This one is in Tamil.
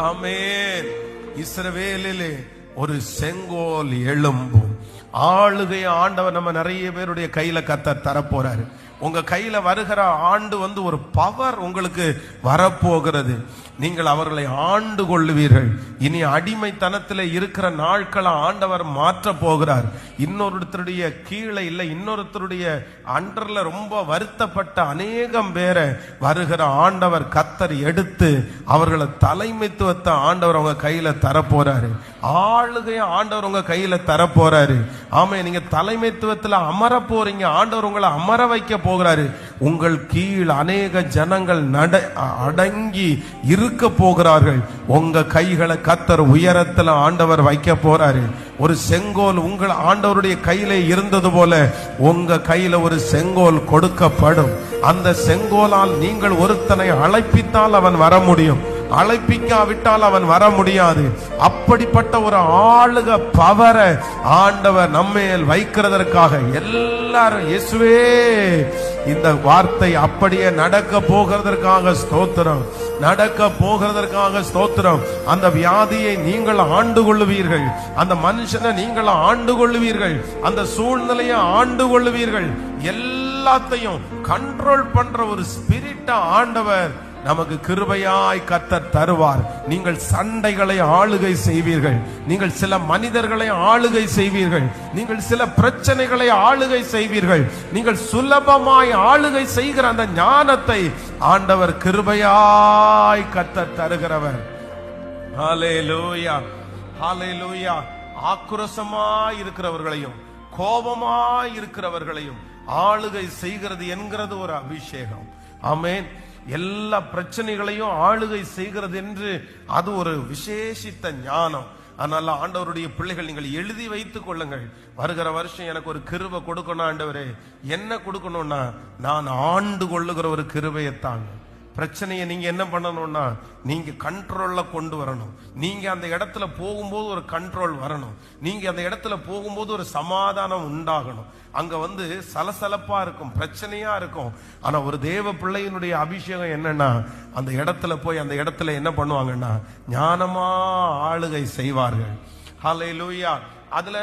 ஆமென். இஸ்ரவேலிலே ஒரு செங்கோல் எழும்பும். ஆளுகை ஆண்டவர் நம்ம நிறைய பேருடைய கையில கர்த்தர் தரப்போறாரு. உங்க கையில வருகிற ஆண்டு ஒரு பவர் உங்களுக்கு வரப்போகிறது. நீங்கள் அவர்களை ஆண்டு கொள்ளுவீர்கள். இனி அடிமைத்தனத்தில் இருக்கிற நாட்களை ஆண்டவர் மாற்ற போகிறார். இன்னொருத்தருடைய கீழே இல்லை, இன்னொருத்தருடைய அண்டர்ல ரொம்ப வருத்தப்பட்ட அநேகம் பேரை வருகிற ஆண்டவர் கர்த்தர் எடுத்து அவர்களை தலைமைத்துவத்தை ஆண்டவர் உங்க கையில தரப்போறாரு. ஆளுகைய ஆண்டவர் உங்க கையில தரப்போறாரு. ஆமா, நீங்க தலைமைத்துவத்துல அமர போறீங்க. ஆண்டவர் உங்களை அமர வைக்க போகிறாரு. உங்கள் கீழ் அநேக ஜனங்கள் அடங்கி இருக்க போகிறார்கள். உங்க கைகளை கர்த்தர் உயரத்துல ஆண்டவர் வைக்க போறாரு. ஒரு செங்கோல் உங்கள் ஆண்டவருடைய கையில இருந்தது போல உங்க கையில ஒரு செங்கோல் கொடுக்கப்படும். அந்த செங்கோலால் நீங்கள் ஒருத்தனை அழைப்பித்தால் அவன் வர முடியும், அழைப்பிக்காவிட்டால் அவன் வர முடியாது. அப்படிப்பட்ட ஒரு ஆளுக பவரை ஆண்டவர் நம்மேல் வைக்கிறதற்காக எல்லாரும் இயேசுவே இந்த வார்த்தை அப்படியே நடக்க போகிறதற்காக ஸ்தோத்திரம், நடக்க போகிறதற்காக ஸ்தோத்திரம். அந்த வியாதியை நீங்கள் ஆண்டு கொள்ளுவீர்கள், அந்த மனுஷனை நீங்கள் ஆண்டு கொள்ளுவீர்கள், அந்த சூழ்நிலையை ஆண்டு கொள்ளுவீர்கள். எல்லாத்தையும் கண்ட்ரோல் பண்ற ஒரு ஸ்பிரிட்ட ஆண்டவர் நமக்கு கிருபையாய் கர்த்தர் தருவார். நீங்கள் சண்டைகளை ஆளுகை செய்வீர்கள், நீங்கள் சில மனிதர்களை ஆளுகை செய்வீர்கள், நீங்கள் சில பிரச்சனைகளை ஆளுகை செய்வீர்கள். நீங்கள் சுலபமாய் ஆளுகை செய்கிற அந்த ஞானத்தை ஆண்டவர் கிருபையாய் கர்த்தர் தருகிறவர். ஹல்லேலூயா, ஹல்லேலூயா. ஆக்ரோஷமாய் இருக்கிறவர்களையும் கோபமாய் இருக்கிறவர்களையும் ஆளுகை செய்கிறது என்கிறது ஒரு அபிஷேகம். ஆமென். எல்லா பிரச்சனைகளையும் ஆளுகை செய்கிறது என்று அது ஒரு விசேஷித்த ஞானம். அதனால ஆண்டவருடைய பிள்ளைகள், நீங்கள் எழுதி வைத்துக் கொள்ளுங்கள். வருகிற வருஷம் எனக்கு ஒரு கிருபை கொடுக்கணும் ஆண்டவரே. என்ன கொடுக்கணும்னா, நான் ஆண்டு கொள்ளுகிற ஒரு கிருபையைத்தாங்க. பிரச்சனையை நீங்க என்ன பண்ணணும்னா, நீங்க கண்ட்ரோல்ல கொண்டு வரணும். நீங்க அந்த இடத்துல போகும்போது ஒரு கண்ட்ரோல் வரணும். நீங்க அந்த இடத்துல போகும்போது ஒரு சமாதானம் உண்டாகணும். அங்க சலசலப்பா இருக்கும், பிரச்சனையா இருக்கும். ஆனா ஒரு தேவ பிள்ளையினுடைய அபிஷேகம் என்னன்னா, அந்த இடத்துல போய் அந்த இடத்துல என்ன பண்ணுவாங்கன்னா, ஞானமா ஆளுகை செய்வார்கள். ஹல்லேலூயா. அதுல